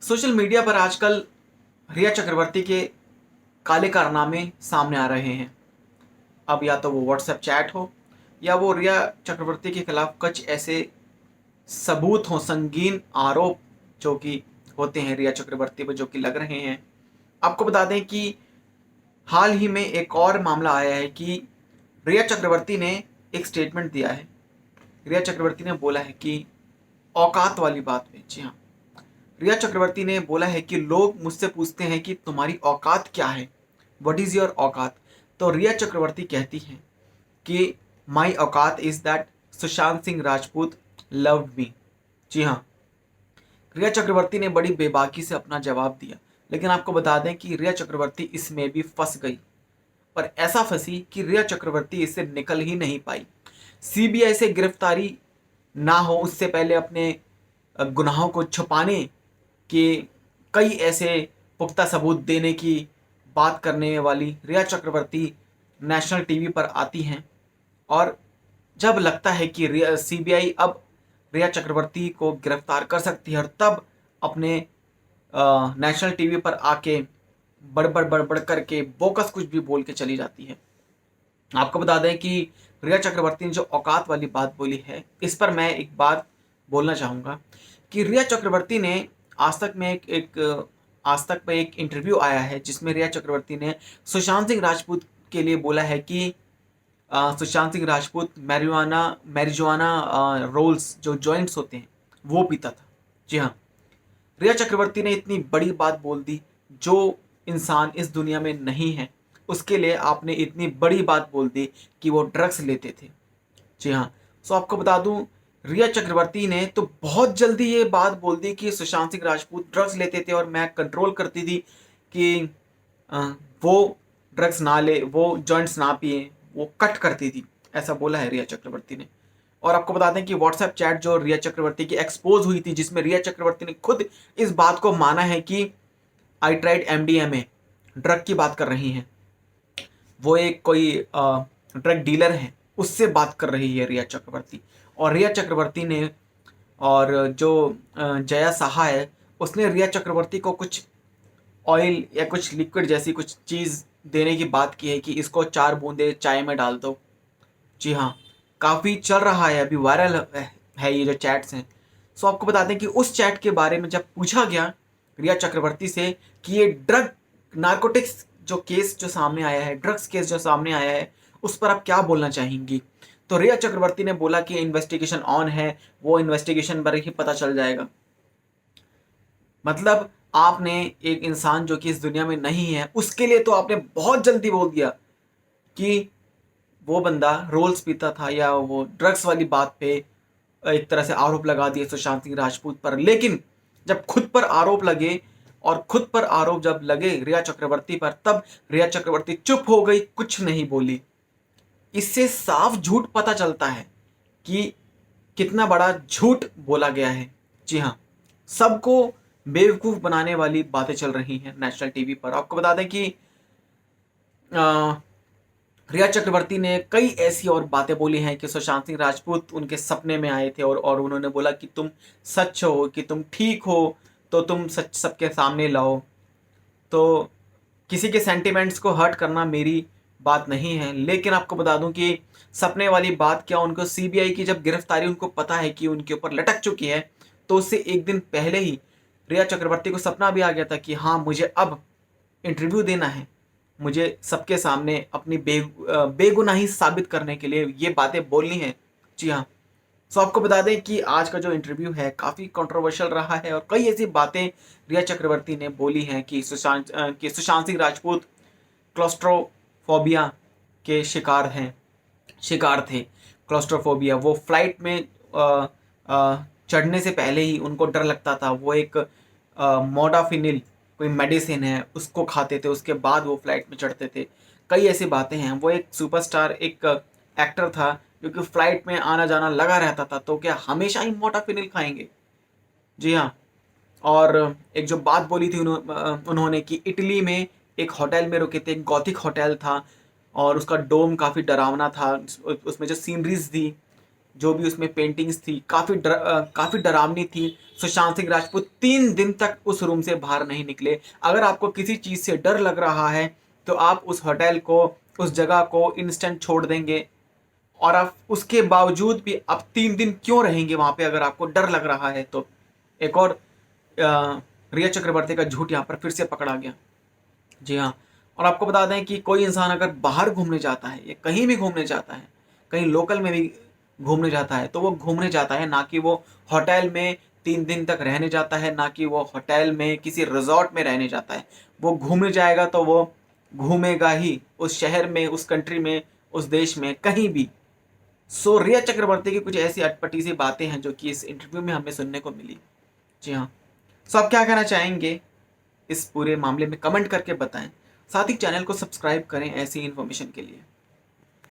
Social media पर आजकल रिया चक्रवर्ती के काले कारनामे सामने आ रहे हैं। अब या तो वो व्हाट्सएप चैट हो या वो रिया चक्रवर्ती के खिलाफ कुछ ऐसे सबूत हों, संगीन आरोप जो कि होते हैं रिया चक्रवर्ती पर, जो कि लग रहे हैं। आपको बता दें कि हाल ही में एक और मामला आया है कि रिया चक्रवर्ती ने एक स्टेटमेंट दिया है। रिया चक्रवर्ती ने बोला है कि औकात वाली बात में, जी हाँ, रिया चक्रवर्ती ने बोला है कि लोग मुझसे पूछते हैं कि तुम्हारी औकात क्या है, व्हाट इज़ योर औकात। तो रिया चक्रवर्ती कहती हैं कि माई औकात is that Sushant Singh Rajput loved me. जी हाँ, रिया चक्रवर्ती ने बड़ी बेबाकी से अपना जवाब दिया, लेकिन आपको बता दें कि रिया चक्रवर्ती इसमें भी फंस गई, पर ऐसा फंसी कि रिया चक्रवर्ती इससे निकल ही नहीं पाई। सीबीआई से गिरफ्तारी ना हो उससे पहले अपने गुनाहों को छुपाने के कई ऐसे पुख्ता सबूत देने की बात करने वाली रिया चक्रवर्ती नेशनल टीवी पर आती हैं, और जब लगता है कि सीबीआई अब रिया चक्रवर्ती को गिरफ्तार कर सकती है, और तब अपने नेशनल टीवी पर आके बड़बड़ बड़बड़ करके बोकस कुछ भी बोल के चली जाती है। आपको बता दें कि रिया चक्रवर्ती ने जो औकात वाली बात बोली है, इस पर मैं एक बात बोलना चाहूँगा कि रिया चक्रवर्ती ने आज तक में आज तक में एक इंटरव्यू आया है जिसमें रिया चक्रवर्ती ने सुशांत सिंह राजपूत के लिए बोला है कि सुशांत सिंह राजपूत मैरिजुआना रोल्स जो जॉइंट्स होते हैं वो पीता था। जी हाँ, रिया चक्रवर्ती ने इतनी बड़ी बात बोल दी, जो इंसान इस दुनिया में नहीं है उसके लिए आपने इतनी बड़ी बात बोल दी कि वो ड्रग्स लेते थे। जी हाँ, सो आपको बता दूं, रिया चक्रवर्ती ने तो बहुत जल्दी ये बात बोल दी कि सुशांत सिंह राजपूत ड्रग्स लेते थे और मैं कंट्रोल करती थी कि अ, वो ड्रग्स ना ले, वो जॉइंट्स ना पिए, वो कट करती थी। ऐसा बोला है रिया चक्रवर्ती ने। और आपको बता दें कि व्हाट्सएप चैट जो रिया चक्रवर्ती की एक्सपोज हुई थी, जिसमें रिया चक्रवर्ती ने खुद इस बात को माना है कि आई ट्राइड एमडीएमए, ड्रग की बात कर रही हैं, वो एक कोई ड्रग डीलर है, उससे बात कर रही है रिया चक्रवर्ती। और रिया चक्रवर्ती ने, और जो जया साहा है, उसने रिया चक्रवर्ती को कुछ ऑयल या कुछ लिक्विड जैसी कुछ चीज़ देने की बात की है कि इसको 4 बूंदे चाय में डाल दो। जी हाँ, काफ़ी चल रहा है, अभी वायरल है ये जो चैट्स हैं। सो आपको बता दें कि उस चैट के बारे में जब पूछा गया रिया चक्रवर्ती से कि ये ड्रग नारकोटिक्स जो केस जो सामने आया है, ड्रग्स केस जो सामने आया है, उस पर आप क्या बोलना चाहेंगी, तो रिया चक्रवर्ती ने बोला कि इन्वेस्टिगेशन ऑन है, वो इन्वेस्टिगेशन पर ही पता चल जाएगा। मतलब आपने एक इंसान जो कि इस दुनिया में नहीं है उसके लिए तो आपने बहुत जल्दी बोल दिया कि वो बंदा रोल्स पीता था, या वो ड्रग्स वाली बात पे एक तरह से आरोप लगा दिए सुशांत सिंह राजपूत पर। लेकिन जब खुद पर आरोप लगे, और खुद पर आरोप जब लगे रिया चक्रवर्ती पर, तब रिया चक्रवर्ती चुप हो गई, कुछ नहीं बोली। इससे साफ झूठ पता चलता है कि कितना बड़ा झूठ बोला गया है। जी हाँ, सबको बेवकूफ़ बनाने वाली बातें चल रही हैं नेशनल टीवी पर। आपको बता दें कि रिया चक्रवर्ती ने कई ऐसी और बातें बोली हैं कि सुशांत सिंह राजपूत उनके सपने में आए थे, और उन्होंने बोला कि तुम सच हो, कि तुम ठीक हो, तो तुम सच सबके सामने लाओ। तो किसी के सेंटिमेंट्स को हर्ट करना मेरी बात नहीं है, लेकिन आपको बता दूं कि सपने वाली बात क्या, उनको सीबीआई की जब गिरफ्तारी उनको पता है कि उनके ऊपर लटक चुकी है, तो उससे एक दिन पहले ही रिया चक्रवर्ती को सपना भी आ गया था कि हाँ, मुझे अब इंटरव्यू देना है, मुझे सबके सामने अपनी बेगुनाही साबित करने के लिए ये बातें बोलनी है। जी हाँ, सो आपको बता दें कि आज का जो इंटरव्यू है काफ़ी कंट्रोवर्शियल रहा है, और कई ऐसी बातें रिया चक्रवर्ती ने बोली हैं कि सुशांत सिंह राजपूत क्लॉस्ट्रोफोबिया के शिकार थे। क्लॉस्ट्रोफोबिया, वो फ्लाइट में चढ़ने से पहले ही उनको डर लगता था। वो एक मोडाफिनिल कोई मेडिसिन है, उसको खाते थे, उसके बाद वो फ्लाइट में चढ़ते थे। कई ऐसी बातें हैं। वो एक सुपरस्टार, एक एक्टर था जो कि फ्लाइट में आना जाना लगा रहता था, तो क्या हमेशा ही मोडाफिनिल खाएंगे? जी हाँ। और एक जो बात बोली थी उन्होंने कि इटली में एक होटल में रुके थे, एक गॉथिक होटल था, और उसका डोम काफ़ी डरावना था, उसमें जो सीनरीज थी जो भी उसमें पेंटिंग्स थी काफ़ी डरावनी थी। सुशांत सिंह राजपूत 3 दिन तक उस रूम से बाहर नहीं निकले। अगर आपको किसी चीज़ से डर लग रहा है तो आप उस होटल को, उस जगह को इंस्टेंट छोड़ देंगे। और आप उसके बावजूद भी आप 3 दिन क्यों रहेंगे वहाँ पे अगर आपको डर लग रहा है तो। एक और रिया चक्रवर्ती का झूठ यहाँ पर फिर से पकड़ा गया। जी हाँ। और आपको बता दें कि कोई इंसान अगर बाहर घूमने जाता है या कहीं भी घूमने जाता है, कहीं लोकल में भी घूमने जाता है, तो वो घूमने जाता है, ना कि वो होटल में 3 दिन तक रहने जाता है, ना कि वो होटल में किसी रिजॉर्ट में रहने जाता है। वो घूमने जाएगा तो वो घूमेगा ही उस शहर में, उस कंट्री में, उस देश में, कहीं भी। सो रिया चक्रवर्ती की कुछ ऐसी अटपटी सी बातें हैं जो कि इस इंटरव्यू में हमें सुनने को मिली। जी हाँ। सो आप क्या कहना चाहेंगे इस पूरे मामले में, कमेंट करके बताएं। साथ ही चैनल को सब्सक्राइब करें ऐसी इन्फॉर्मेशन के लिए।